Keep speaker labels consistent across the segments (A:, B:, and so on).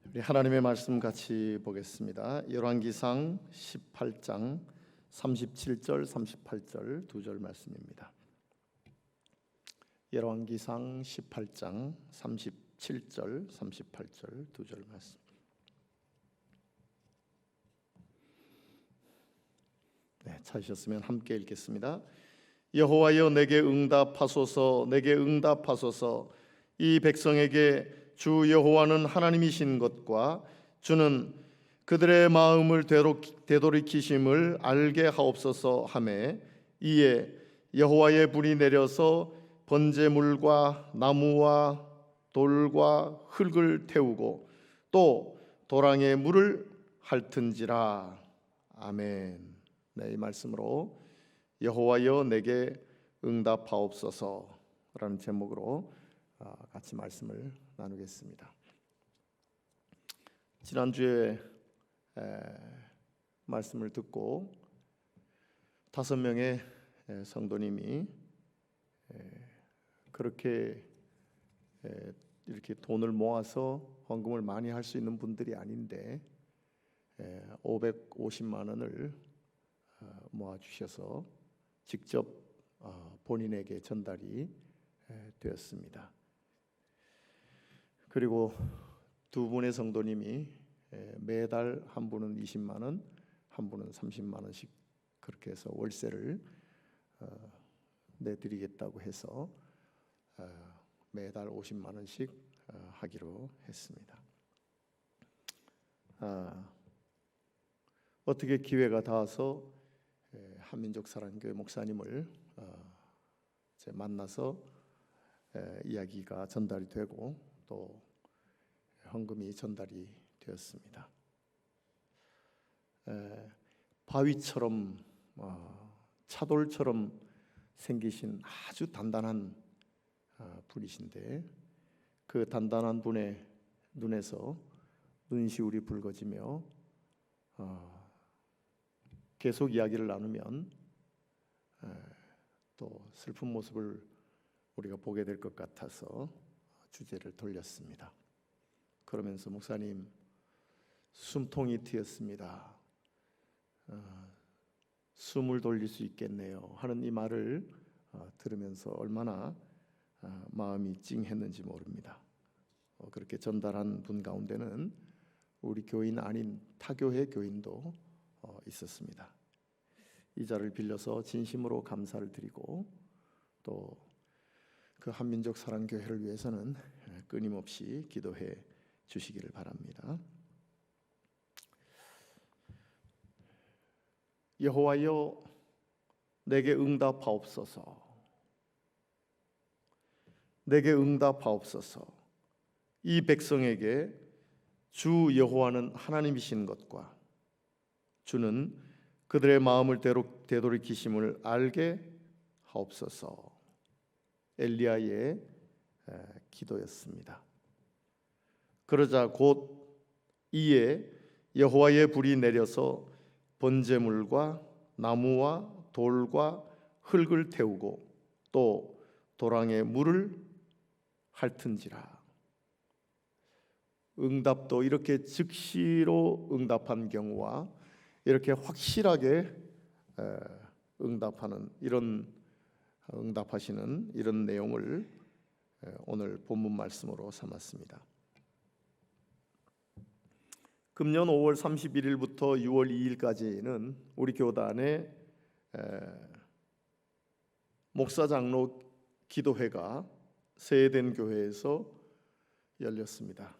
A: 우리 하나님의 말씀 같이 보겠습니다. 열왕기상 18장 37절 38절 두 절 말씀입니다. 열왕기상 18장 37절 38절 두 절 말씀. 네, 찾으셨으면 함께 읽겠습니다. 여호와여 내게 응답하소서, 내게 응답하소서. 이 백성에게 주 여호와는 하나님이신 것과 주는 그들의 마음을 되돌이키심을 알게 하옵소서 하매, 이에 여호와의 불이 내려서 번제물과 나무와 돌과 흙을 태우고 또 도랑에 물을 핥은지라. 아멘. 네, 이 말씀으로 여호와여 내게 응답하옵소서라는 제목으로 같이 말씀을 나누겠습니다. 지난주에 말씀을 듣고 5명의 성도님이 그렇게 이렇게 돈을 모아서 헌금을 많이 할 수 있는 분들이 아닌데 550만 원을 모아주셔서 직접 본인에게 전달이 되었습니다. 그리고 두 분의 성도님이 매달 한 분은 20만 원, 한 분은 30만 원씩 그렇게 해서 월세를 내드리겠다고 해서 매달 50만 원씩 하기로 했습니다. 어떻게 기회가 닿아서 한민족사랑교회 목사님을 만나서 이야기가 전달이 되고 또 헌금이 전달이 되었습니다. 바위처럼 차돌처럼 생기신 아주 단단한 분이신데 그 단단한 분의 눈에서 눈시울이 붉어지며 계속 이야기를 나누면 또 슬픈 모습을 우리가 보게 될 것 같아서 주제를 돌렸습니다. 그러면서 목사님 숨통이 트였습니다. 숨을 돌릴 수 있겠네요 하는 이 말을 들으면서 얼마나 마음이 찡했는지 모릅니다. 그렇게 전달한 분 가운데는 우리 교인 아닌 타교회 교인도 있었습니다. 이 자를 빌려서 진심으로 감사를 드리고 또 그 한민족 사랑교회를 위해서는 끊임없이 기도해 주시기를 바랍니다. 여호와여 내게 응답하옵소서, 내게 응답하옵소서. 이 백성에게 주 여호와는 하나님이신 것과 주는 그들의 마음을 되돌이키심을 알게 하옵소서. 엘리야의 기도였습니다. 그러자 곧 이에 여호와의 불이 내려서 번제물과 나무와 돌과 흙을 태우고 또 도랑에 물을 핥은지라. 응답도 이렇게 즉시로 응답한 경우와 이렇게 확실하게 응답하시는 이런 내용을 오늘 본문 말씀으로 삼았습니다. 금년 5월 31일부터 6월 2일까지는 우리 교단의 목사 장로 기도회가 세eden 교회에서 열렸습니다.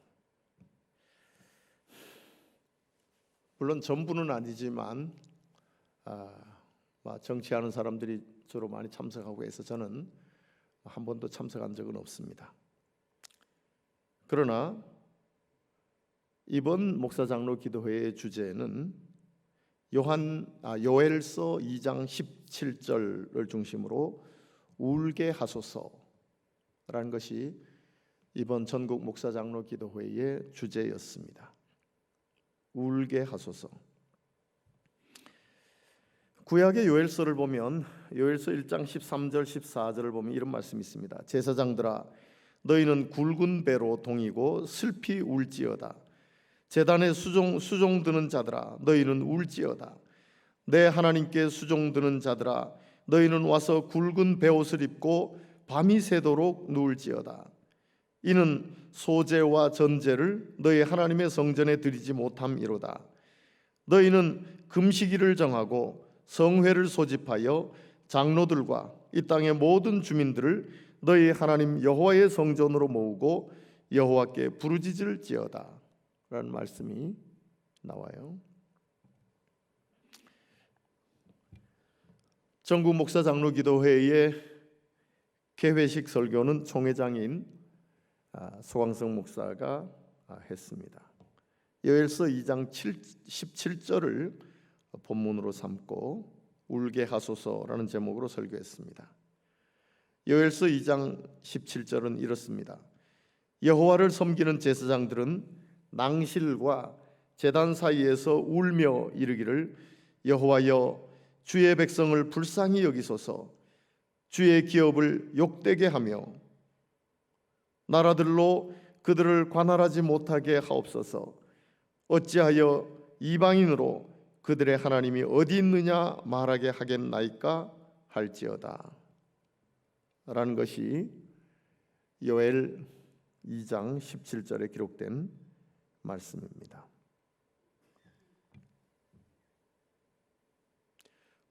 A: 물론 전부는 아니지만 정치하는 사람들이 주로 많이 참석하고 해서 저는 한 번도 참석한 적은 없습니다. 그러나 이번 목사장로 기도회의 주제는 요엘서 2장 17절을 중심으로 울게 하소서라는 것이 이번 전국 목사장로 기도회의 주제였습니다. 울게 하소서. 구약의 요엘서를 보면 요엘서 1장 13절 14절을 보면 이런 말씀이 있습니다. 제사장들아 너희는 굵은 배로 동이고 슬피 울지어다. 제단에 수종드는 자들아 너희는 울지어다. 내 하나님께 수종드는 자들아 너희는 와서 굵은 베옷을 입고 밤이 새도록 누울지어다. 이는 소제와 전제를 너희 하나님의 성전에 드리지 못함이로다. 너희는 금식일을 정하고 성회를 소집하여 장로들과 이 땅의 모든 주민들을 너희 하나님 여호와의 성전으로 모으고 여호와께 부르짖을지어다 라는 말씀이 나와요. 전국 목사 장로 기도회의 개회식 설교는 총회장인 소광성 목사가 했습니다. 요엘서 2장 17절을 본문으로 삼고 울게 하소서라는 제목으로 설교했습니다. 요엘서 2장 17절은 이렇습니다. 여호와를 섬기는 제사장들은 낭실과 제단 사이에서 울며 이르기를 여호와여 주의 백성을 불쌍히 여기소서. 주의 기업을 욕되게 하며 나라들로 그들을 관할하지 못하게 하옵소서. 어찌하여 이방인으로 그들의 하나님이 어디 있느냐 말하게 하겠나이까 할지어다 라는 것이 요엘 2장 17절에 기록된 말씀입니다.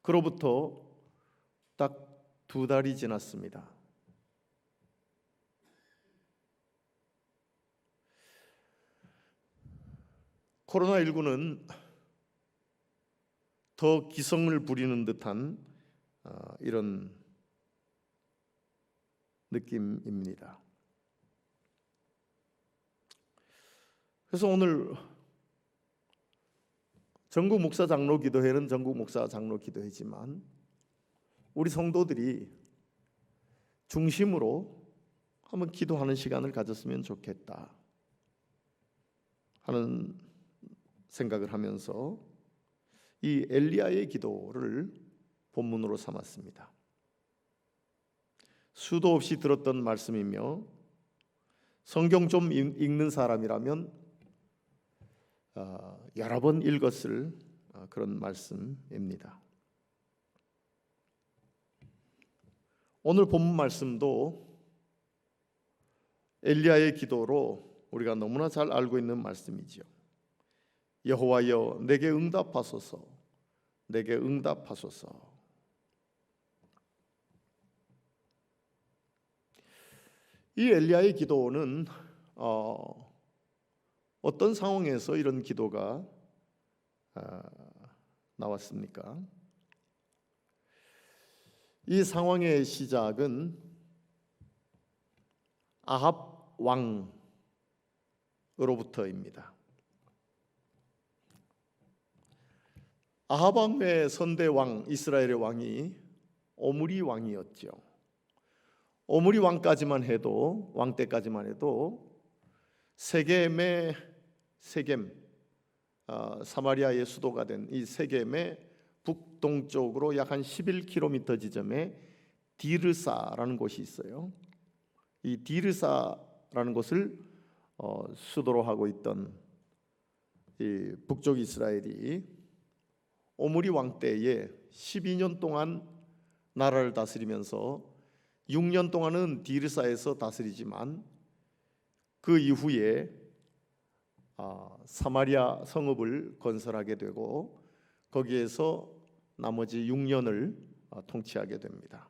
A: 그로부터 딱 2달이 지났습니다. 코로나19는 더 기성을 부리는 듯한 이런 느낌입니다. 그래서 오늘 전국 목사 장로 기도회는 전국 목사 장로 기도회지만 우리 성도들이 중심으로 한번 기도하는 시간을 가졌으면 좋겠다 하는 생각을 하면서 이 엘리야의 기도를 본문으로 삼았습니다. 수도 없이 들었던 말씀이며 성경 좀 읽는 사람이라면 여러 번 읽었을 그런 말씀입니다. 오늘 본문 말씀도 엘리야의 기도로 우리가 너무나 잘 알고 있는 말씀이지요. 여호와여 내게 응답하소서. 내게 응답하소서. 이 엘리야의 기도는 어떤 상황에서 이런 기도가 나왔습니까? 이 상황의 시작은 아합 왕으로부터입니다. 아합 왕의 선대 왕 이스라엘의 왕이 오므리 왕이었죠. 오므리 왕까지만 해도 왕 때까지만 해도 세겜 사마리아의 수도가 된 이 세겜의 북동쪽으로 약 한 11km 지점에 디르사라는 곳이 있어요. 이 디르사라는 곳을 수도로 하고 있던 이 북쪽 이스라엘이 오므리 왕 때에 12년 동안 나라를 다스리면서 6년 동안은 디르사에서 다스리지만 그 이후에 사마리아 성읍을 건설하게 되고 거기에서 나머지 6년을 통치하게 됩니다.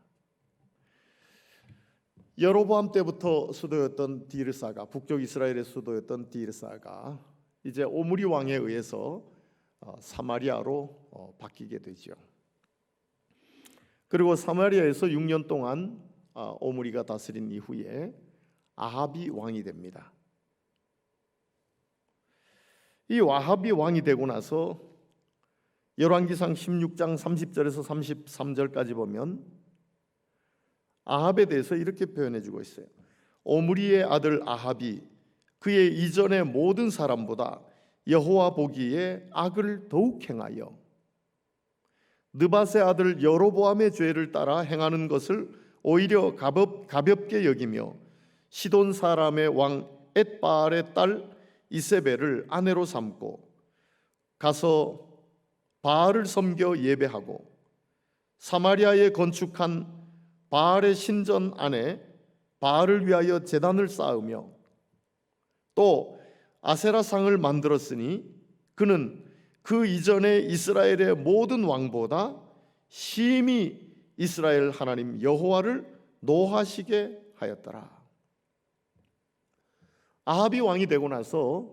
A: 여로보암 때부터 수도였던 디르사가 북쪽 이스라엘의 수도였던 디르사가 이제 오므리 왕에 의해서 사마리아로 바뀌게 되죠. 그리고 사마리아에서 6년 동안 오므리가 다스린 이후에 아합이 왕이 됩니다. 이 아합이 왕이 되고 나서 열왕기상 16장 30절에서 33절까지 보면 아합에 대해서 이렇게 표현해 주고 있어요. 오므리의 아들 아합이 그의 이전의 모든 사람보다 여호와 보기에 악을 더욱 행하여 느밧의 아들 여로보암의 죄를 따라 행하는 것을 오히려 가볍게 여기며 시돈 사람의 왕 엣바알의 딸 이세벨을 아내로 삼고 가서 바알을 섬겨 예배하고 사마리아에 건축한 바알의 신전 안에 바알을 위하여 제단을 쌓으며 또 아세라상을 만들었으니 그는 그 이전에 이스라엘의 모든 왕보다 심히 이스라엘 하나님 여호와를 노하시게 하였더라. 아합이 왕이 되고 나서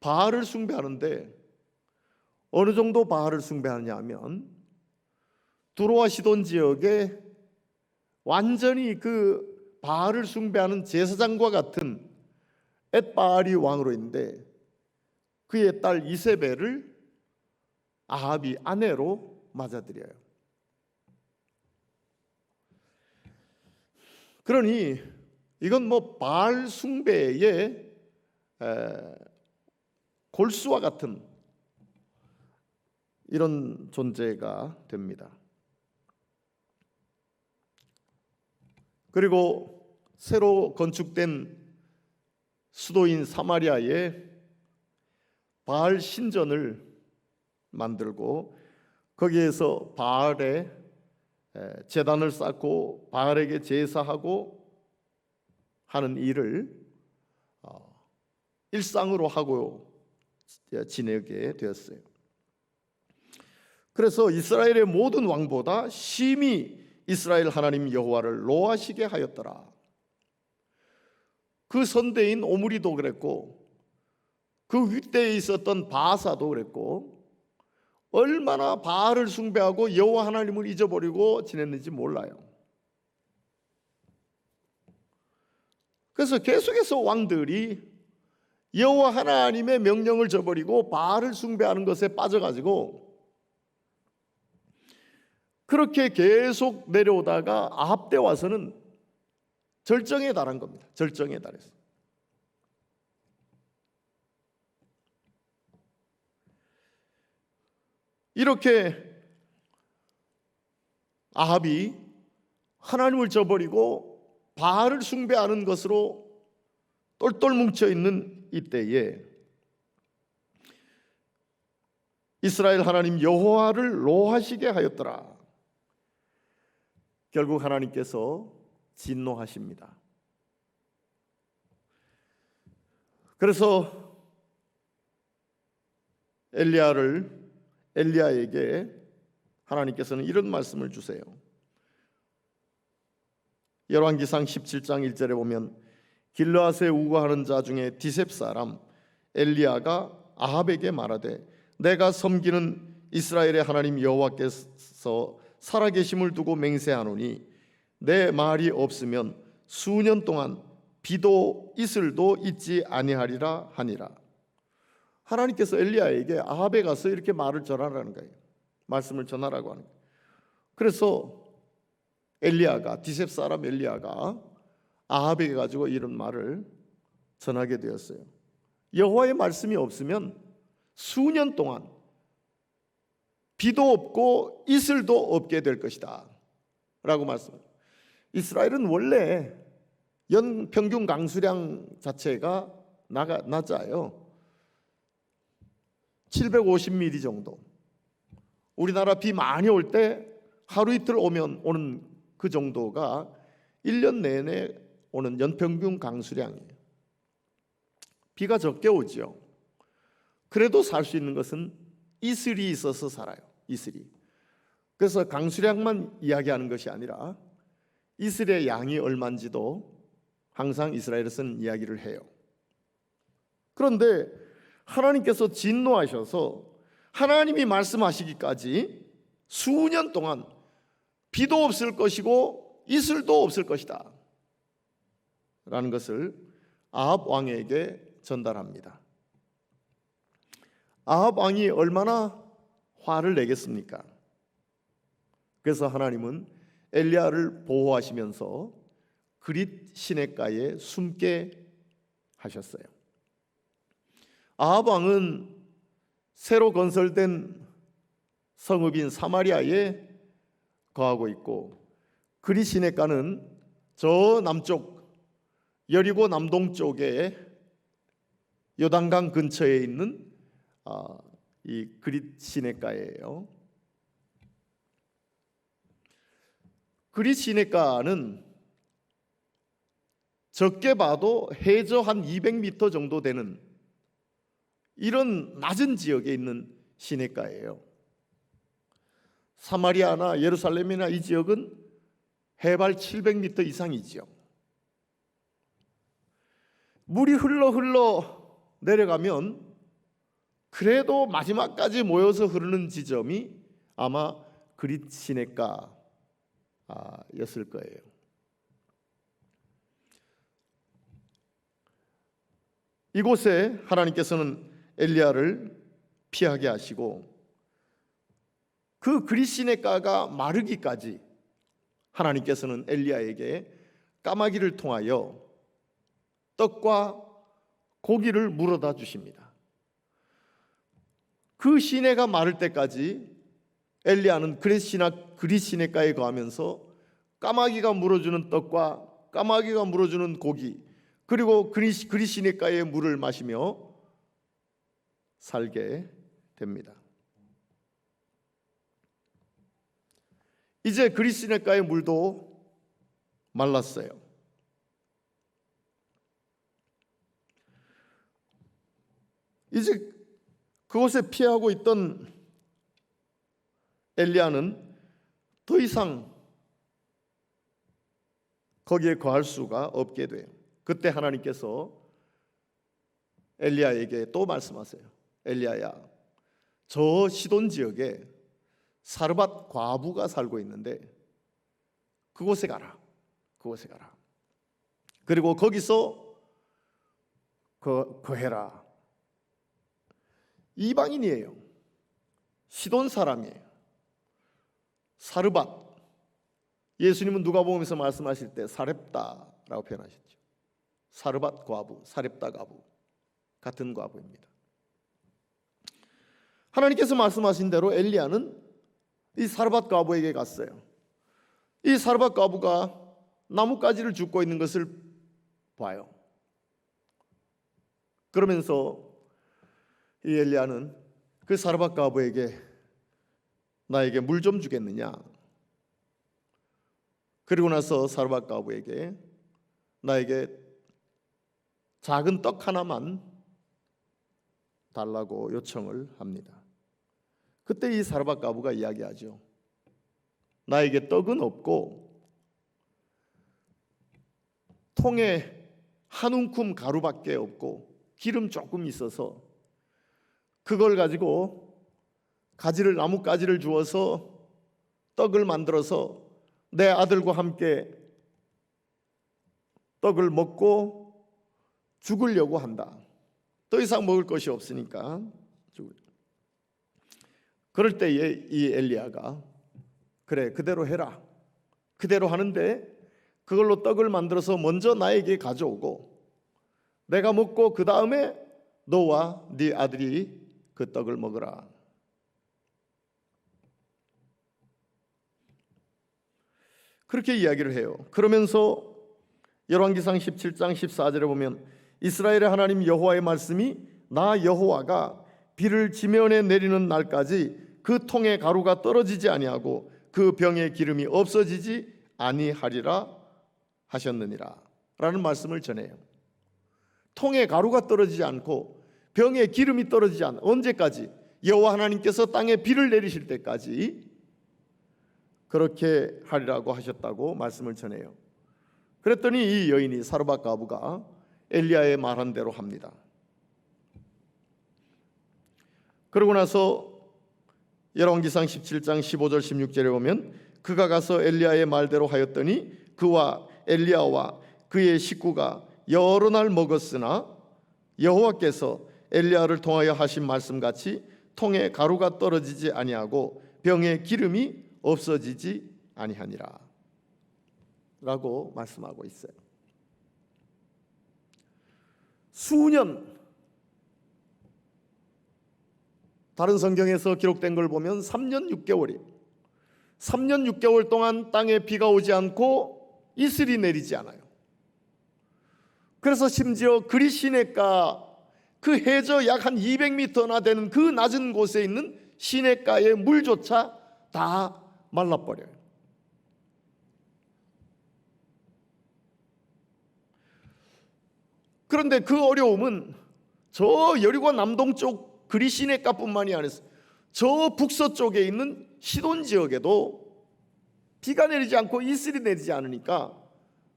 A: 바알을 숭배하는데 어느 정도 바알을 숭배하느냐 하면 두로와 시돈 지역에 완전히 그 바알을 숭배하는 제사장과 같은 엣바알이 왕으로 있는데 그의 딸 이세벨을 아합이 아내로 맞아들여요. 그러니 이건 뭐 바알 숭배의 골수와 같은 이런 존재가 됩니다. 그리고 새로 건축된 수도인 사마리아에 바알 신전을 만들고 거기에서 바알의 제단을 쌓고 바알에게 제사하고 하는 일을 일상으로 하고 지내게 되었어요. 그래서 이스라엘의 모든 왕보다 심히 이스라엘 하나님 여호와를 노하시게 하였더라. 그 선대인 오므리도 그랬고 그 윗대에 있었던 바사도 그랬고 얼마나 바알을 숭배하고 여호와 하나님을 잊어버리고 지냈는지 몰라요. 그래서 계속해서 왕들이 여호와 하나님의 명령을 저버리고 바알을 숭배하는 것에 빠져가지고 그렇게 계속 내려오다가 아합 때 와서는 절정에 달한 겁니다. 절정에 달했어요. 이렇게 아합이 하나님을 저버리고 바알을 숭배하는 것으로 똘똘 뭉쳐있는 이때에 이스라엘 하나님 여호와를 노하시게 하였더라. 결국 하나님께서 진노하십니다. 그래서 엘리야에게 하나님께서는 이런 말씀을 주세요. 열왕기상 17장 1절에 보면 길르앗에 우거하는 자 중에 디셉 사람 엘리야가 아합에게 말하되 내가 섬기는 이스라엘의 하나님 여호와께서 살아계심을 두고 맹세하노니 내 말이 없으면 수년 동안 비도 이슬도 있지 아니하리라 하니라. 하나님께서 엘리야에게 아합에 가서 이렇게 말을 전하라는 거예요. 말씀을 전하라고 하는 거예요. 그래서 디셉 사람 엘리야가 아합에게 가지고 이런 말을 전하게 되었어요. 여호와의 말씀이 없으면 수년 동안 비도 없고 이슬도 없게 될 것이다 라고 말씀합니다. 이스라엘은 원래 연평균 강수량 자체가 낮아요. 750mm 정도. 우리나라 비 많이 올 때 하루 이틀 오는 그 정도가 1년 내내 오는 연평균 강수량이에요. 비가 적게 오죠. 그래도 살 수 있는 것은 이슬이 있어서 살아요. 이슬이. 그래서 강수량만 이야기하는 것이 아니라 이슬의 양이 얼마인지도 항상 이스라엘에서는 이야기를 해요. 그런데 하나님께서 진노하셔서 하나님이 말씀하시기까지 수년 동안 비도 없을 것이고 이슬도 없을 것이다 라는 것을 아합 왕에게 전달합니다. 아합 왕이 얼마나 화를 내겠습니까? 그래서 하나님은 엘리야를 보호하시면서 그릿 시냇가에 숨게 하셨어요. 아합 왕은 새로 건설된 성읍인 사마리아에 거하고 있고 그릿 시냇가는 저 남쪽 여리고 남동쪽에 요단강 근처에 있는 이 그릿 시내가예요. 그릿 시내가는 적게 봐도 해저 한 200m 정도 되는 이런 낮은 지역에 있는 시내가예요. 사마리아나 예루살렘이나 이 지역은 해발 700m 이상이지요. 물이 흘러 내려가면 그래도 마지막까지 모여서 흐르는 지점이 아마 그릿 시내가였을 거예요. 이곳에 하나님께서는 엘리야를 피하게 하시고 그 그릿 시내가가 마르기까지 하나님께서는 엘리야에게 까마귀를 통하여 떡과 고기를 물어다 주십니다. 그 시내가 마를 때까지 엘리야는 그릿 시내가에 거하면서 까마귀가 물어주는 떡과 까마귀가 물어주는 고기, 그리고 그릿 시내가의 물을 마시며 살게 됩니다. 이제 그릿 시내가의 물도 말랐어요. 이제 그곳에 피하고 있던 엘리야는 더 이상 거기에 거할 수가 없게 돼요. 그때 하나님께서 엘리야에게 또 말씀하세요. 엘리야야, 저 시돈 지역에 사르밧 과부가 살고 있는데 그곳에 가라. 그곳에 가라. 그리고 거기서 거해라. 이방인이에요. 시돈 사람이에요. 사르밧. 예수님은 누가복음에서 말씀하실 때 사렙다라고 표현하셨죠. 사르밧 과부, 사렙다 과부 같은 과부입니다. 하나님께서 말씀하신 대로 엘리야는 이 사르밧 과부에게 갔어요. 이 사르밧 과부가 나뭇가지를 줍고 있는 것을 봐요. 그러면서 이 엘리야는 그 사르밧 과부에게 나에게 물 좀 주겠느냐? 그리고 나서 사르밧 과부에게 나에게 작은 떡 하나만 달라고 요청을 합니다. 그때 이 사르밧 과부가 이야기하죠. 나에게 떡은 없고 통에 한 움큼 가루밖에 없고 기름 조금 있어서 그걸 가지고 나뭇가지를 주어서 떡을 만들어서 내 아들과 함께 떡을 먹고 죽으려고 한다. 더 이상 먹을 것이 없으니까 그럴 때에 이 엘리야가 그래, 그대로 해라. 그대로 하는데 그걸로 떡을 만들어서 먼저 나에게 가져오고 내가 먹고 그 다음에 너와 네 아들이 그 떡을 먹으라. 그렇게 이야기를 해요. 그러면서 열왕기상 17장 14절에 보면 이스라엘의 하나님 여호와의 말씀이 나 여호와가 비를 지면에 내리는 날까지 그 통에 가루가 떨어지지 아니하고 그 병에 기름이 없어지지 아니하리라 하셨느니라 라는 말씀을 전해요. 통에 가루가 떨어지지 않고 병에 기름이 떨어지지 않아. 언제까지? 여호와 하나님께서 땅에 비를 내리실 때까지 그렇게 하리라고 하셨다고 말씀을 전해요. 그랬더니 이 여인이 사르밧 과부가 엘리야의 말한 대로 합니다. 그러고 나서 열왕기상 17장 15절 16절에 보면 그가 가서 엘리야의 말대로 하였더니 그와 엘리야와 그의 식구가 여러 날 먹었으나 여호와께서 엘리야를 통하여 하신 말씀같이 통에 가루가 떨어지지 아니하고 병에 기름이 없어지지 아니하니라 라고 말씀하고 있어요. 수년, 다른 성경에서 기록된 걸 보면 3년 6개월이에요. 3년 6개월 동안 땅에 비가 오지 않고 이슬이 내리지 않아요. 그래서 심지어 그릿 시내가 그 해저 약 한 200m나 되는 그 낮은 곳에 있는 시냇가의 물조차 다 말라버려요. 그런데 그 어려움은 저 여리고 남동쪽 그리 시냇가뿐만이 아니라 저 북서쪽에 있는 시돈 지역에도 비가 내리지 않고 이슬이 내리지 않으니까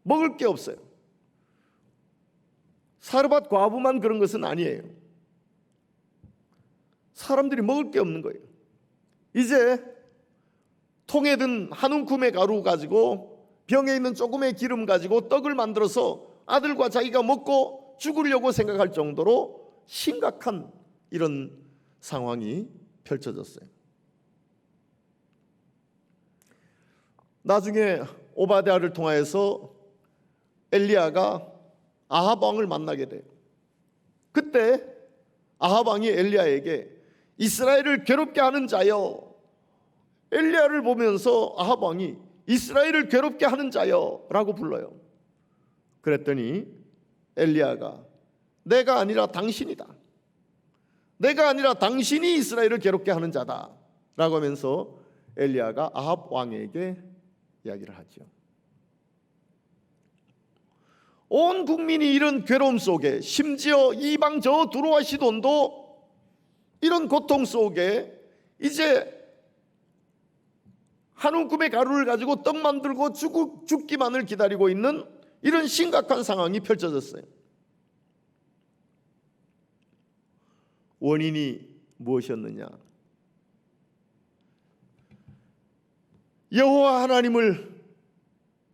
A: 먹을 게 없어요. 사르밧 과부만 그런 것은 아니에요. 사람들이 먹을 게 없는 거예요. 이제 통에 든 한 움큼의 가루 가지고 병에 있는 조금의 기름 가지고 떡을 만들어서 아들과 자기가 먹고 죽으려고 생각할 정도로 심각한 이런 상황이 펼쳐졌어요. 나중에 오바댜를 통하여서 엘리야가 아합 왕을 만나게 돼요. 그때 아합 왕이 엘리야에게 이스라엘을 괴롭게 하는 자여, 엘리야를 보면서 아합 왕이 이스라엘을 괴롭게 하는 자여 라고 불러요. 그랬더니 엘리야가 내가 아니라 당신이다, 내가 아니라 당신이 이스라엘을 괴롭게 하는 자다 라고 하면서 엘리야가 아합 왕에게 이야기를 하죠. 온 국민이 이런 괴로움 속에, 심지어 이방 저 두로와 시돈도 이런 고통 속에 이제 한 움큼의 가루를 가지고 떡 만들고 죽기만을 기다리고 있는 이런 심각한 상황이 펼쳐졌어요. 원인이 무엇이었느냐? 여호와 하나님을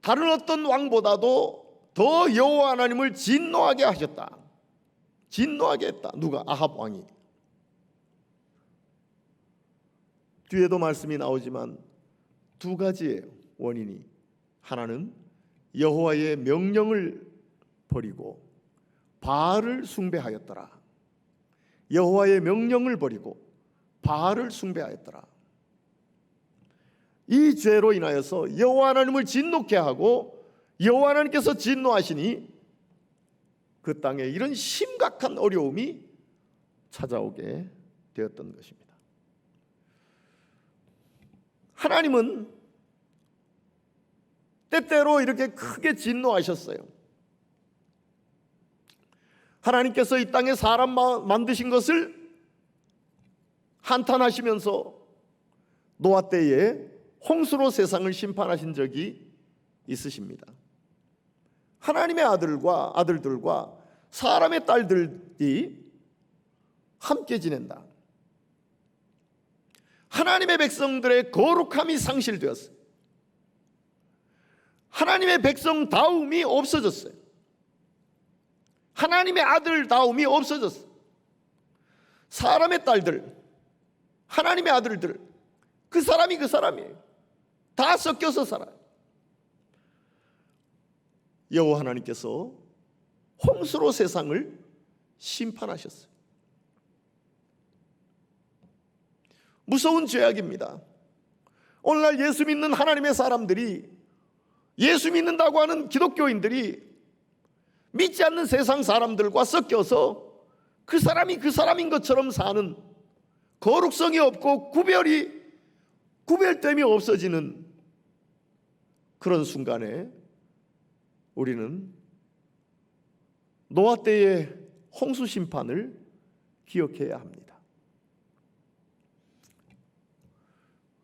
A: 다른 어떤 왕보다도 더 여호와 하나님을 진노하게 하셨다. 진노하게 했다. 누가? 아합 왕이. 뒤에도 말씀이 나오지만 두 가지예요, 원인이. 하나는 여호와의 명령을 버리고 바알을 숭배하였더라. 여호와의 명령을 버리고 바알을 숭배하였더라. 이 죄로 인하여서 여호와 하나님을 진노케 하고 여호와 하나님께서 진노하시니 그 땅에 이런 심각한 어려움이 찾아오게 되었던 것입니다. 하나님은 때때로 이렇게 크게 진노하셨어요. 하나님께서 이 땅에 사람 만드신 것을 한탄하시면서 노아 때에 홍수로 세상을 심판하신 적이 있으십니다. 하나님의 아들들과 사람의 딸들이 함께 지낸다. 하나님의 백성들의 거룩함이 상실되었어요. 하나님의 백성다움이 없어졌어요. 하나님의 아들다움이 없어졌어요. 사람의 딸들, 하나님의 아들들, 그 사람이 그 사람이에요. 다 섞여서 살아요. 여호와 하나님께서 홍수로 세상을 심판하셨어요. 무서운 죄악입니다. 오늘날 예수 믿는 하나님의 사람들이, 예수 믿는다고 하는 기독교인들이 믿지 않는 세상 사람들과 섞여서 그 사람이 그 사람인 것처럼 사는, 거룩성이 없고 구별됨이 없어지는 그런 순간에 우리는 노아 때의 홍수 심판을 기억해야 합니다.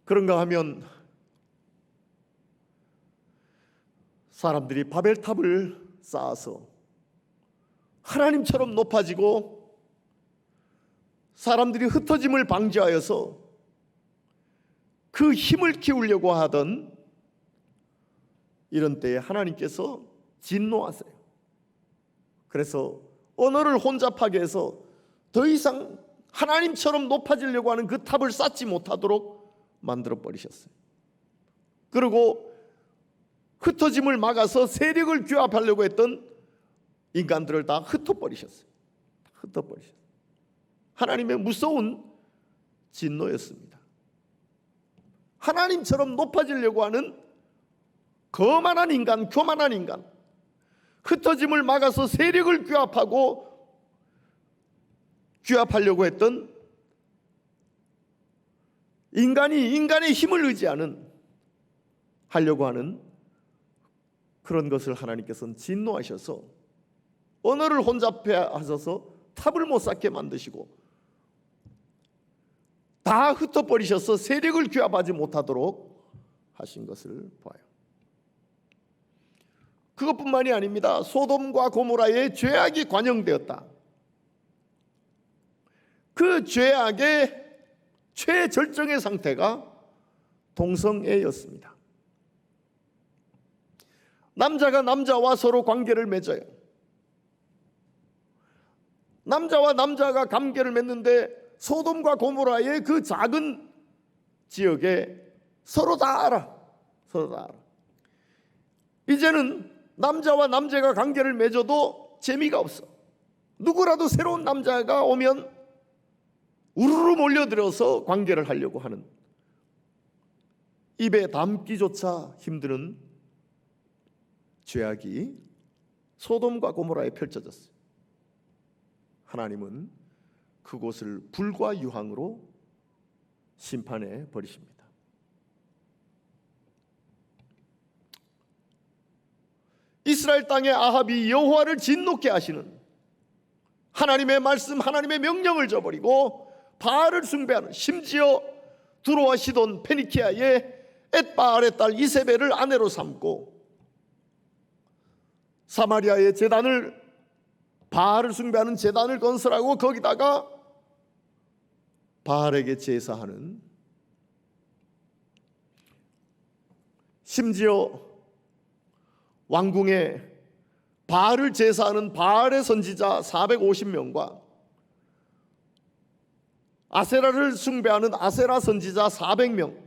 A: 그런가 하면 사람들이 바벨탑을 쌓아서 하나님처럼 높아지고 사람들이 흩어짐을 방지하여서 그 힘을 키우려고 하던 이런 때에 하나님께서 진노하세요. 그래서 언어를 혼잡하게 해서 더 이상 하나님처럼 높아지려고 하는 그 탑을 쌓지 못하도록 만들어 버리셨어요. 그리고 흩어짐을 막아서 세력을 규합하려고 했던 인간들을 다 흩어버리셨어요. 하나님의 무서운 진노였습니다. 하나님처럼 높아지려고 하는 거만한 인간, 교만한 인간, 흩어짐을 막아서 세력을 규합하고 규합하려고 했던 인간의 힘을 의지하는 하려고 하는 그런 것을 하나님께서는 진노하셔서 언어를 혼잡해 하셔서 탑을 못 쌓게 만드시고 다 흩어버리셔서 세력을 규합하지 못하도록 하신 것을 보아요. 그것뿐만이 아닙니다. 소돔과 고모라의 죄악이 관영되었다. 그 죄악의 최절정의 상태가 동성애였습니다. 남자가 남자와 서로 관계를 맺어요. 남자와 남자가 관계를 맺는데 소돔과 고모라의 그 작은 지역에 서로 다 알아. 이제는 남자와 남자가 관계를 맺어도 재미가 없어. 누구라도 새로운 남자가 오면 우르르 몰려들어서 관계를 하려고 하는, 입에 담기조차 힘드는 죄악이 소돔과 고모라에 펼쳐졌어요. 하나님은 그곳을 불과 유황으로 심판해 버리십니다. 이스라엘 땅의 아합이 여호와를 진노케 하시는 하나님의 말씀, 하나님의 명령을 저버리고 바알을 숭배하는, 심지어 두로와 시돈 페니키아의 엣바알의 딸 이세벨을 아내로 삼고 사마리아의 제단을, 바알을 숭배하는 제단을 건설하고 거기다가 바알에게 제사하는, 심지어 왕궁에 바알을 제사하는 바알의 선지자 450명과 아세라를 숭배하는 아세라 선지자 400명,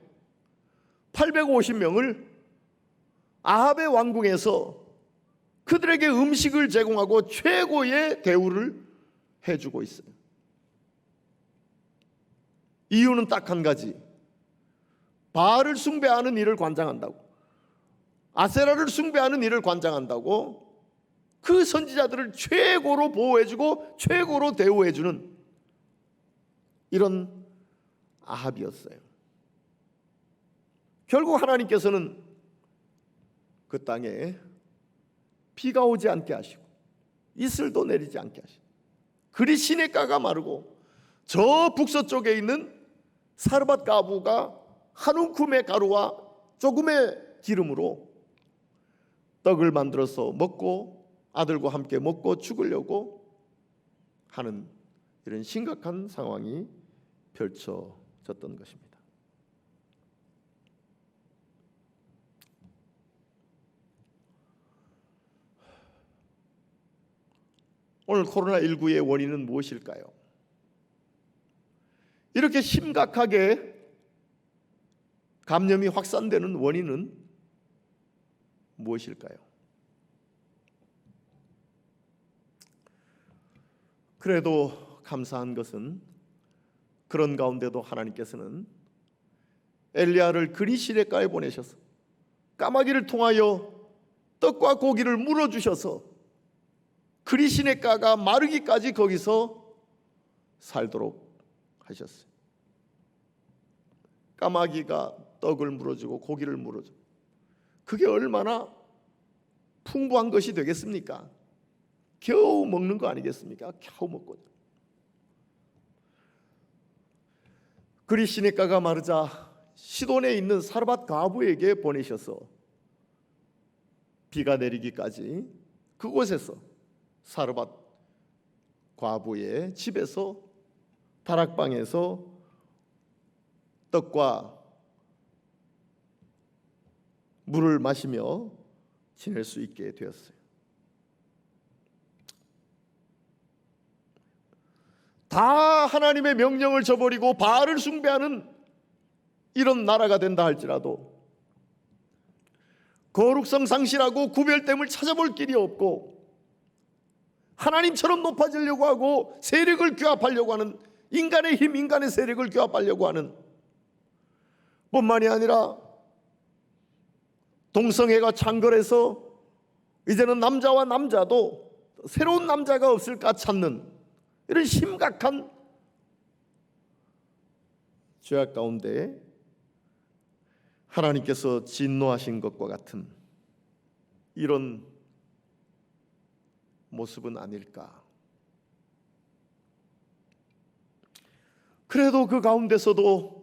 A: 850명을 아합의 왕궁에서 그들에게 음식을 제공하고 최고의 대우를 해주고 있어요. 이유는 딱 한 가지, 바알을 숭배하는 일을 관장한다고, 아세라를 숭배하는 일을 관장한다고 그 선지자들을 최고로 보호해주고 최고로 대우해주는 이런 아합이었어요. 결국 하나님께서는 그 땅에 비가 오지 않게 하시고 이슬도 내리지 않게 하시고 그리 시냇가가 마르고 저 북서쪽에 있는 사르밧 가부가 한 움큼의 가루와 조금의 기름으로 떡을 만들어서 먹고 아들과 함께 먹고 죽으려고 하는 이런 심각한 상황이 펼쳐졌던 것입니다. 오늘 코로나19의 원인은 무엇일까요? 이렇게 심각하게 감염이 확산되는 원인은 무엇일까요? 그래도 감사한 것은 그런 가운데도 하나님께서는 엘리야를 그리 시냇가에 보내셔서 까마귀를 통하여 떡과 고기를 물어주셔서 그리 시냇가가 마르기까지 거기서 살도록 하셨어요. 까마귀가 떡을 물어주고 고기를 물어주고 그게 얼마나 풍부한 것이 되겠습니까? 겨우 먹는 거 아니겠습니까? 겨우 먹고. 그리 시냇가가 마르자 시돈에 있는 사르밧 가부에게 보내셔서 비가 내리기까지 그곳에서 사르밧 과부의 집에서 다락방에서 떡과 물을 마시며 지낼 수 있게 되었어요. 다 하나님의 명령을 저버리고 바알을 숭배하는 이런 나라가 된다 할지라도 거룩성 상실하고 구별됨을 찾아볼 길이 없고 하나님처럼 높아지려고 하고 세력을 규합하려고 하는 인간의 힘, 인간의 세력을 규합하려고 하는 뿐만이 아니라 동성애가 창궐해서 이제는 남자와 남자도 새로운 남자가 없을까 찾는 이런 심각한 죄악 가운데 하나님께서 진노하신 것과 같은 이런 모습은 아닐까. 그래도 그 가운데서도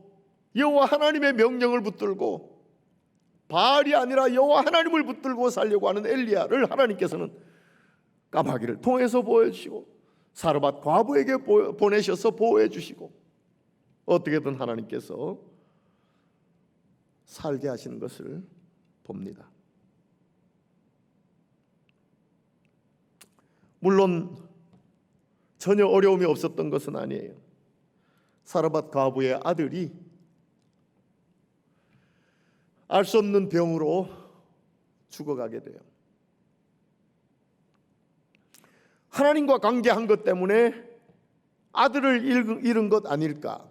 A: 여호와 하나님의 명령을 붙들고 바알이 아니라 여호와 하나님을 붙들고 살려고 하는 엘리야를 하나님께서는 까마귀를 통해서 보여주시고 사르밧 과부에게 보내셔서 보호해 주시고 어떻게든 하나님께서 살게 하시는 것을 봅니다. 물론 전혀 어려움이 없었던 것은 아니에요. 사르밧 과부의 아들이 알 수 없는 병으로 죽어가게 돼요. 하나님과 관계한 것 때문에 아들을 잃은 것 아닐까.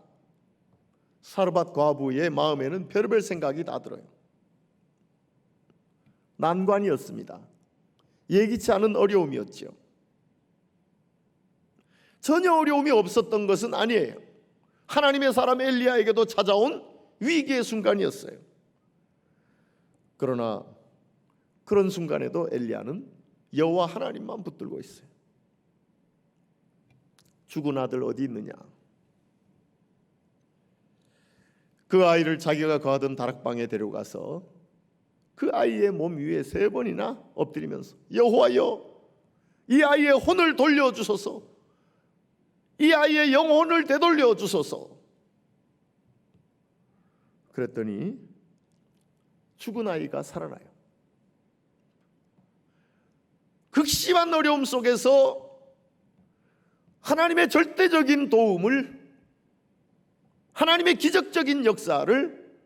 A: 사르밧 과부의 마음에는 별별 생각이 다 들어요. 난관이었습니다. 예기치 않은 어려움이었죠. 전혀 어려움이 없었던 것은 아니에요. 하나님의 사람 엘리야에게도 찾아온 위기의 순간이었어요. 그러나 그런 순간에도 엘리야는 여호와 하나님만 붙들고 있어요. 죽은 아들 어디 있느냐? 그 아이를 자기가 거하던 다락방에 데려가서 그 아이의 몸 위에 3번이나 엎드리면서 여호와여, 이 아이의 혼을 돌려주소서, 이 아이의 영혼을 되돌려 주소서. 그랬더니 죽은 아이가 살아나요. 극심한 어려움 속에서 하나님의 절대적인 도움을, 하나님의 기적적인 역사를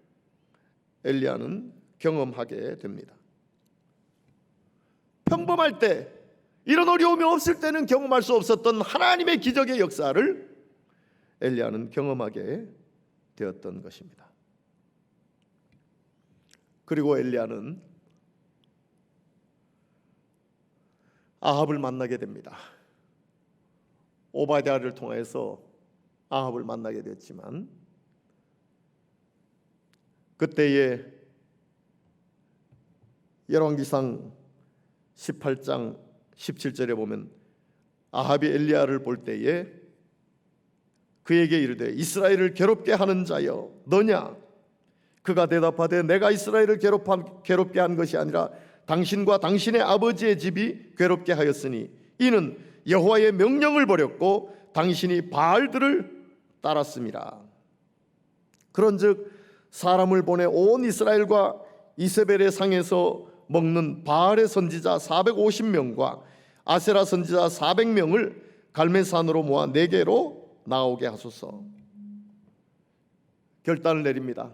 A: 엘리야는 경험하게 됩니다. 평범할 때, 이런 어려움이 없을 때는 경험할 수 없었던 하나님의 기적의 역사를 엘리야는 경험하게 되었던 것입니다. 그리고 엘리야는 아합을 만나게 됩니다. 오바댜를 통해서 아합을 만나게 됐지만 그때에 열왕기상 18장 17절에 보면 아합이 엘리야를 볼 때에 그에게 이르되 이스라엘을 괴롭게 하는 자여 너냐? 그가 대답하되 내가 이스라엘을 괴롭게 한 것이 아니라 당신과 당신의 아버지의 집이 괴롭게 하였으니 이는 여호와의 명령을 버렸고 당신이 바알들을 따랐습니다. 그런즉 사람을 보내 온 이스라엘과 이세벨의 상에서 먹는 바알의 선지자 450명과 아세라 선지자 400명을 갈멜산으로 모아 내게로 나오게 하소서. 결단을 내립니다.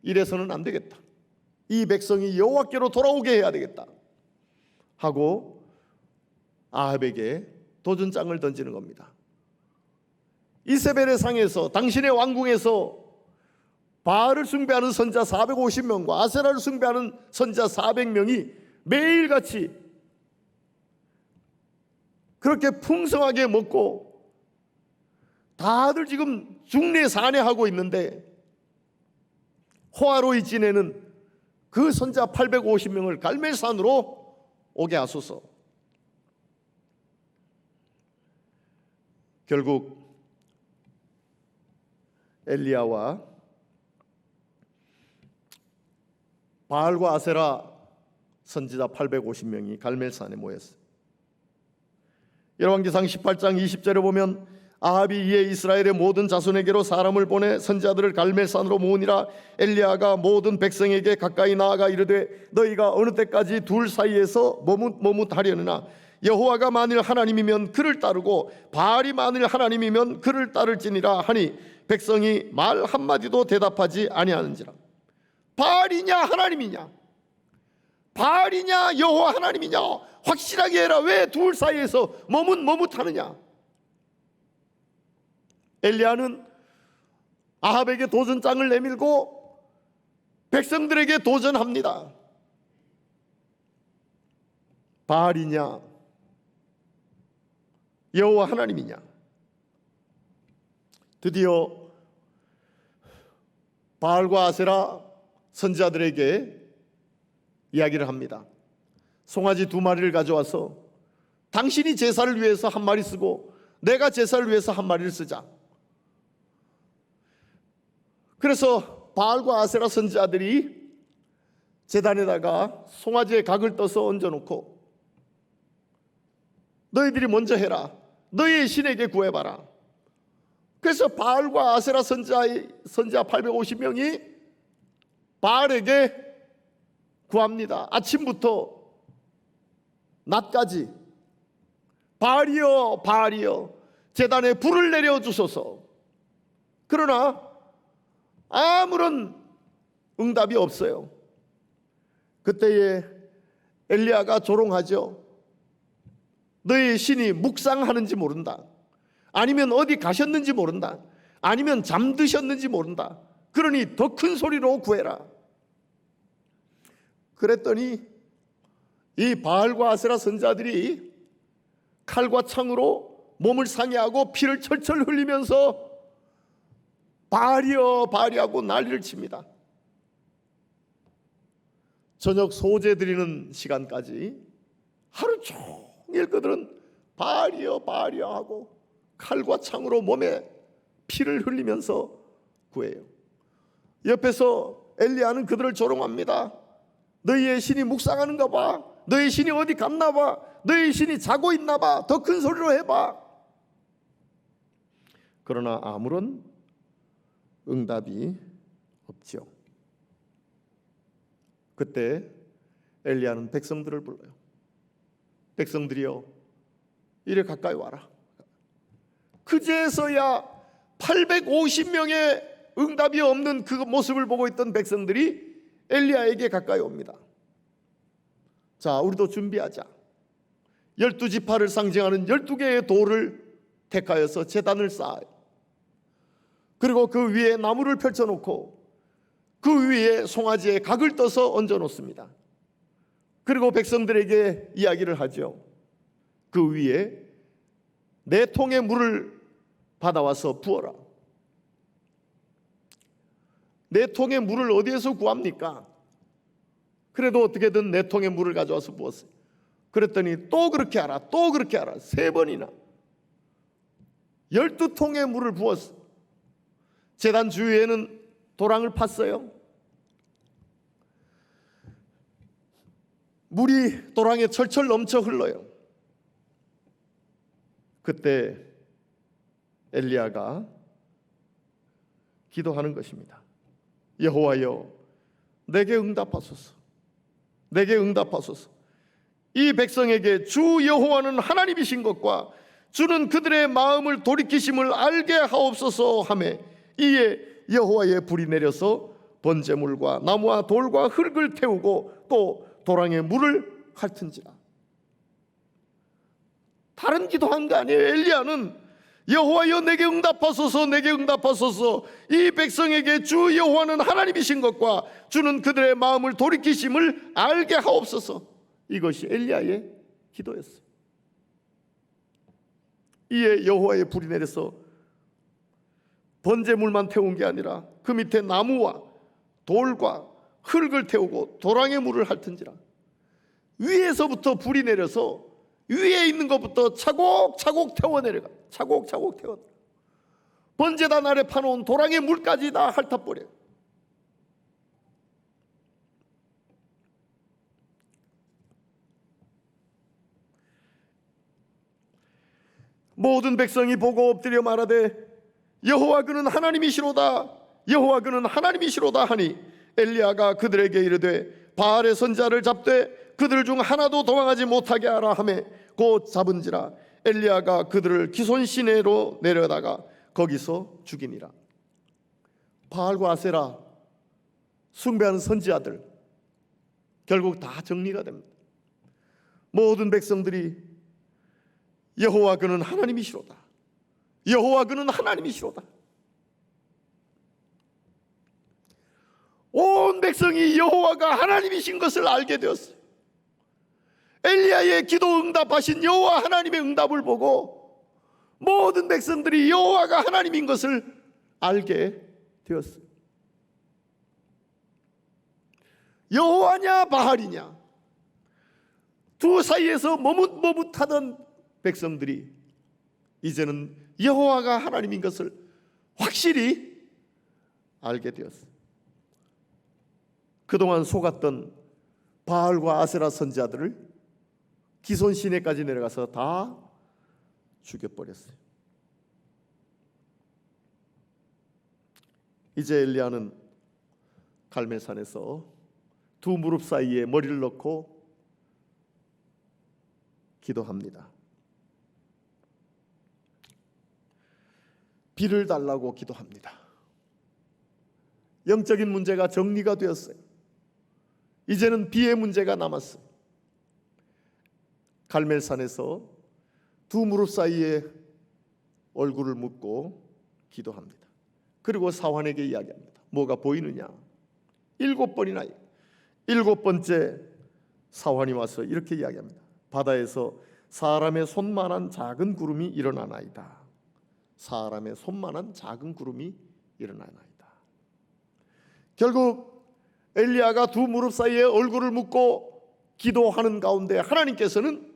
A: 이래서는 안 되겠다. 이 백성이 여호와께로 돌아오게 해야 되겠다 하고 아합에게 도전장을 던지는 겁니다. 이세벨의 상에서, 당신의 왕궁에서 바알을 숭배하는 선지자 450명과 아세라를 숭배하는 선지자 400명이 매일같이 그렇게 풍성하게 먹고 다들 지금 중례산회하고 있는데 호화로이 지내는 그 선지자 850명을 갈멜산으로 오게 하소서. 결국 엘리야와 바알과 아세라 선지자 850명이 갈멜산에 모였어요. 열왕기상 18장 20절에 보면 아합이 이에 이스라엘의 모든 자손에게로 사람을 보내 선지자들을 갈멜산으로 모으니라. 엘리야가 모든 백성에게 가까이 나아가 이르되 너희가 어느 때까지 둘 사이에서 머뭇하려느냐? 여호와가 만일 하나님이면 그를 따르고 바알이 만일 하나님이면 그를 따를지니라 하니 백성이 말 한마디도 대답하지 아니하는지라. 바알이냐 하나님이냐, 바알이냐 여호와 하나님이냐 확실하게 해라. 왜 둘 사이에서 머뭇하느냐? 엘리야는 아합에게 도전장을 내밀고 백성들에게 도전합니다. 바알이냐 여호와 하나님이냐? 드디어 바알과 아세라 선지자들에게 이야기를 합니다. 송아지 2마리를 가져와서 당신이 제사를 위해서 1마리 쓰고 내가 제사를 위해서 1마리를 쓰자. 그래서 바알과 아세라 선지자들이 제단에다가 송아지의 각을 떠서 얹어놓고 너희들이 먼저 해라. 너희의 신에게 구해봐라. 그래서 바알과 아세라 선지자 850명이 바알에게 구합니다. 아침부터 낮까지 바알이여 바알이여 제단에 불을 내려주소서. 그러나 아무런 응답이 없어요. 그때에 엘리야가 조롱하죠. 너희 신이 묵상하는지 모른다. 아니면 어디 가셨는지 모른다. 아니면 잠드셨는지 모른다. 그러니 더 큰 소리로 구해라. 그랬더니 이 바알과 아세라 선지자들이 칼과 창으로 몸을 상해하고 피를 철철 흘리면서 바알이여 바알이하고 난리를 칩니다. 저녁 소제 드리는 시간까지 하루 종일 그들은 바알이여 바알이여 하고 칼과 창으로 몸에 피를 흘리면서 구해요. 옆에서 엘리야는 그들을 조롱합니다. 너희의 신이 묵상하는가 봐. 너희 신이 어디 갔나 봐. 너희 신이 자고 있나 봐. 더 큰 소리로 해봐. 그러나 아무런 응답이 없죠. 그때 엘리야는 백성들을 불러요. 백성들이여 이리 가까이 와라. 그제서야 850명의 응답이 없는 그 모습을 보고 있던 백성들이 엘리야에게 가까이 옵니다. 자, 우리도 준비하자. 12지파를 상징하는 12개의 돌을 택하여서 제단을 쌓아요. 그리고 그 위에 나무를 펼쳐놓고 그 위에 송아지의 각을 떠서 얹어놓습니다. 그리고 백성들에게 이야기를 하죠. 그 위에 4통의 물을 받아와서 부어라. 4통의 물을 어디에서 구합니까? 그래도 어떻게든 4통의 물을 가져와서 부었어요. 그랬더니 또 그렇게 하라, 또 그렇게 하라. 3번이나 12통의 물을 부었어요. 제단 주위에는 도랑을 팠어요. 물이 도랑에 철철 넘쳐 흘러요. 그때 엘리야가 기도하는 것입니다. 여호와여 내게 응답하소서. 내게 응답하소서. 이 백성에게 주 여호와는 하나님이신 것과 주는 그들의 마음을 돌이키심을 알게 하옵소서 하매 이에 여호와의 불이 내려서 번제물과 나무와 돌과 흙을 태우고 또 도랑에 물을 핥은지라. 다른 기도한 거 아니에요. 엘리야는 여호와여 내게 응답하소서 내게 응답하소서. 이 백성에게 주 여호와는 하나님이신 것과 주는 그들의 마음을 돌이키심을 알게 하옵소서. 이것이 엘리야의 기도였어요. 이에 여호와의 불이 내려서 번제물만 태운 게 아니라 그 밑에 나무와 돌과 흙을 태우고 도랑의 물을 핥은지라. 위에서부터 불이 내려서 위에 있는 것부터 차곡차곡 태워내려가. 차곡차곡 태워. 번제단 아래 파놓은 도랑의 물까지 다 핥아버려요. 모든 백성이 보고 엎드려 말하되 여호와 그는 하나님이시로다 여호와 그는 하나님이시로다 하니 엘리야가 그들에게 이르되 바알의 선지자를 잡되 그들 중 하나도 도망하지 못하게 하라 하매 곧 잡은지라. 엘리야가 그들을 기손 시내로 내려다가 거기서 죽이니라. 바알과 아세라 숭배하는 선지자들 결국 다 정리가 됩니다. 모든 백성들이 여호와 그는 하나님이시로다 여호와 그는 하나님이시로다. 온 백성이 여호와가 하나님이신 것을 알게 되었어요. 엘리야의 기도 응답하신 여호와 하나님의 응답을 보고 모든 백성들이 여호와가 하나님인 것을 알게 되었어요. 여호와냐 바알이냐 두 사이에서 머뭇머뭇하던 백성들이 이제는 여호와가 하나님인 것을 확실히 알게 되었어요. 그동안 속았던 바알과 아세라 선지자들을 기손 시내까지 내려가서 다 죽여버렸어요. 이제 엘리야는 갈멜산에서 두 무릎 사이에 머리를 넣고 기도합니다. 비를 달라고 기도합니다. 영적인 문제가 정리가 되었어요. 이제는 비의 문제가 남았어요. 갈멜산에서 두 무릎 사이에 얼굴을 묻고 기도합니다. 그리고 사환에게 이야기합니다. 뭐가 보이느냐? 7번이나 7번째 사환이 와서 이렇게 이야기합니다. 바다에서 사람의 손만한 작은 구름이 일어나나이다. 사람의 손만한 작은 구름이 일어나나이다. 결국 엘리야가 두 무릎 사이에 얼굴을 묻고 기도하는 가운데 하나님께서는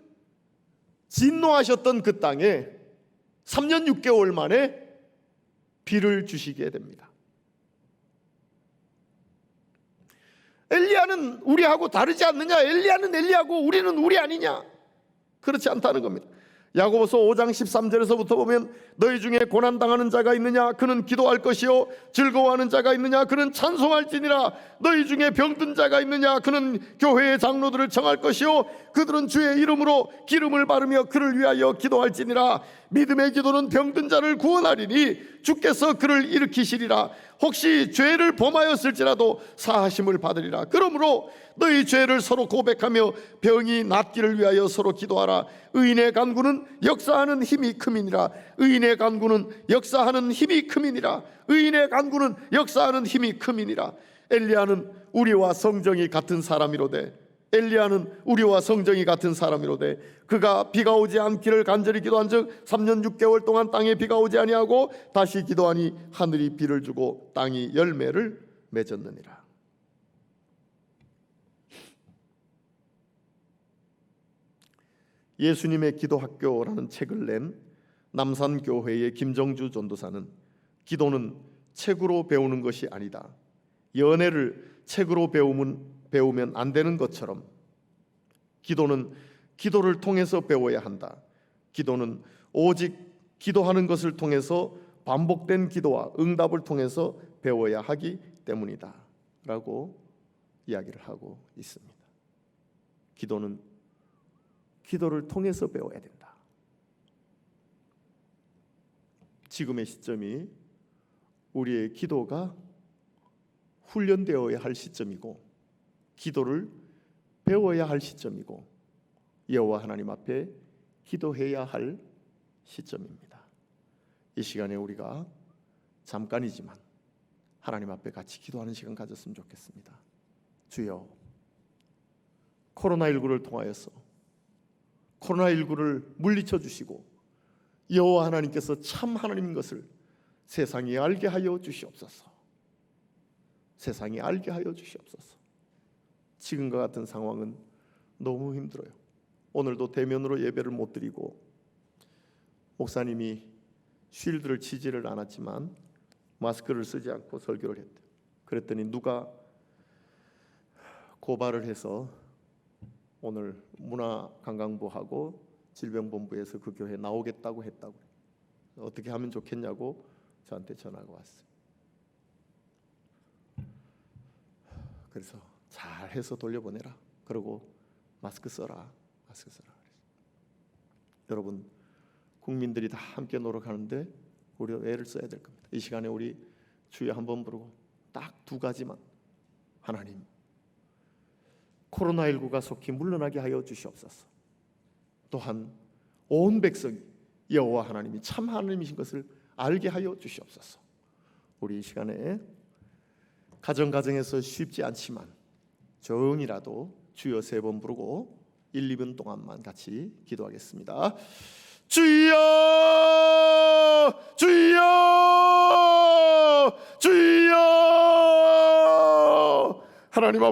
A: 진노하셨던 그 땅에 3년 6개월 만에 비를 주시게 됩니다. 엘리야는 우리하고 다르지 않느냐? 엘리야는 엘리야고 우리는 우리 아니냐? 그렇지 않다는 겁니다. 야고보서 5장 13절에서부터 보면 너희 중에 고난당하는 자가 있느냐? 그는 기도할 것이요 즐거워하는 자가 있느냐? 그는 찬송할지니라. 너희 중에 병든 자가 있느냐? 그는 교회의 장로들을 청할 것이요 그들은 주의 이름으로 기름을 바르며 그를 위하여 기도할지니라. 믿음의 기도는 병든 자를 구원하리니 주께서 그를 일으키시리라. 혹시 죄를 범하였을지라도 사하심을 받으리라. 그러므로 너희 죄를 서로 고백하며 병이 낫기를 위하여 서로 기도하라. 의인의 간구는 역사하는 힘이 큼이니라. 의인의 간구는 역사하는 힘이 큼이니라. 의인의 간구는 역사하는 힘이 큼이니라. 엘리야는 우리와 성정이 같은 사람이로되 엘리야는 우리와 성정이 같은 사람이로되 그가 비가 오지 않기를 간절히 기도한즉 3년 6개월 동안 땅에 비가 오지 아니하고 다시 기도하니 하늘이 비를 주고 땅이 열매를 맺었느니라. 예수님의 기도학교라는 책을 낸 남산교회의 김정주 전도사는 기도는 책으로 배우는 것이 아니다. 연애를 책으로 배우면 안 되는 것처럼 기도는 기도를 통해서 배워야 한다. 기도는 오직 기도하는 것을 통해서 반복된 기도와 응답을 통해서 배워야 하기 때문이다 라고 이야기를 하고 있습니다. 기도는 기도를 통해서 배워야 된다. 지금의 시점이 우리의 기도가 훈련되어야 할 시점이고 기도를 배워야 할 시점이고 여호와 하나님 앞에 기도해야 할 시점입니다. 이 시간에 우리가 잠깐이지만 하나님 앞에 같이 기도하는 시간 가졌으면 좋겠습니다. 주여, 코로나19를 통하여서 코로나19를 물리쳐 주시고 여호와 하나님께서 참 하나님인 것을 세상이 알게 하여 주시옵소서. 세상이 알게 하여 주시옵소서. 지금과 같은 상황은 너무 힘들어요. 오늘도 대면으로 예배를 못 드리고 목사님이 쉴드를 치지를 않았지만 마스크를 쓰지 않고 설교를 했대요. 그랬더니 누가 고발을 해서 오늘 문화관광부하고 질병본부에서 그 교회에 나오겠다고 했다고. 어떻게 하면 좋겠냐고 저한테 전화가 왔어요. 그래서 잘해서 돌려보내라. 그리고 마스크 써라. 마스크 써라. 여러분, 국민들이 다 함께 노력하는데 우리가 애를 써야 될 겁니다. 이 시간에 우리 주여 한번 부르고 딱 두 가지만. 하나님, 코로나19가 속히 물러나게 하여 주시옵소서. 또한 온 백성이 여호와 하나님이 참 하나님이신 것을 알게 하여 주시옵소서. 우리 이 시간에 가정에서 쉽지 않지만 조용히라도 주여 3번 부르고 1, 2분 동안만 같이 기도하겠습니다. 주여 주여 주여. 하나님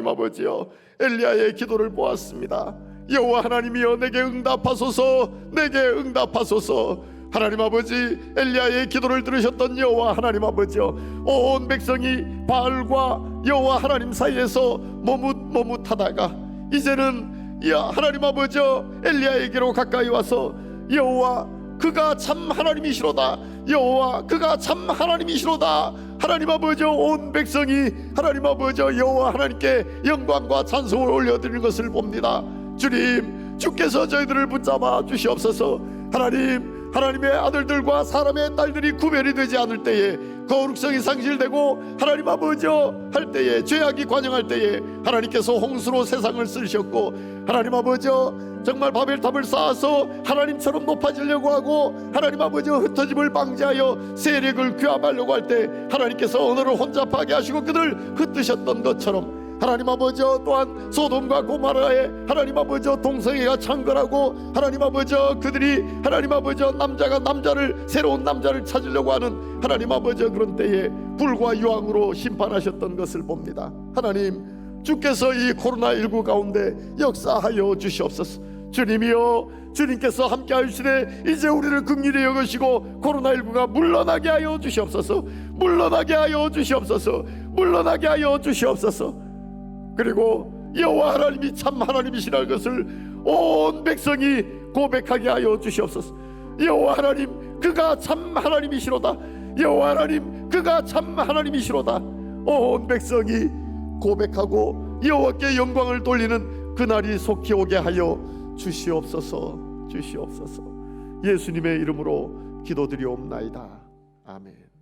A: 아버지요, 엘리야의 기도를 보았습니다. 여호와 하나님이여, 내게 응답하소서, 내게 응답하소서. 하나님 아버지, 엘리야의 기도를 들으셨던 여호와 하나님 아버지여, 온 백성이 바알과 여호와 하나님 사이에서 머뭇하다가 이제는 하나님 아버지여, 엘리야에게로 가까이 와서 여호와 그가 참 하나님이시로다, 여호와 그가 참 하나님이시로다. 하나님 아버지여, 온 백성이 하나님 아버지여 여호와 하나님께 영광과 찬송을 올려드리는 것을 봅니다. 주님, 주께서 저희들을 붙잡아 주시옵소서. 하나님의 아들들과 사람의 딸들이 구별이 되지 않을 때에, 거룩성이 상실되고 하나님 아버지여 할 때에, 죄악이 관영할 때에 하나님께서 홍수로 세상을 쓰셨고, 하나님 아버지여 정말 바벨탑을 쌓아서 하나님처럼 높아지려고 하고 하나님 아버지여 흩어짐을 방지하여 세력을 규합하려고 할 때 하나님께서 언어를 혼잡하게 하시고 그들 흩으셨던 것처럼, 하나님 아버지여 또한 소돔과 고모라에 하나님 아버지여 동성애가 창궐하고 하나님 아버지여 그들이 하나님 아버지여 새로운 남자를 찾으려고 하는 하나님 아버지여 그런 때에 불과 유황으로 심판하셨던 것을 봅니다. 하나님, 주께서 이 코로나19 가운데 역사하여 주시옵소서. 주님이여, 주님께서 함께 하시되 이제 우리를 긍휼히 여기시고 코로나19가 물러나게 하여 주시옵소서. 물러나게 하여 주시옵소서. 물러나게 하여 주시옵소서. 그리고 여호와 하나님이 참 하나님이시라는 것을 온 백성이 고백하게 하여 주시옵소서. 여호와 하나님 그가 참 하나님이시로다. 여호와 하나님 그가 참 하나님이시로다. 온 백성이 고백하고 여호와께 영광을 돌리는 그날이 속히 오게 하여 주시옵소서. 주시옵소서. 예수님의 이름으로 기도드리옵나이다. 아멘.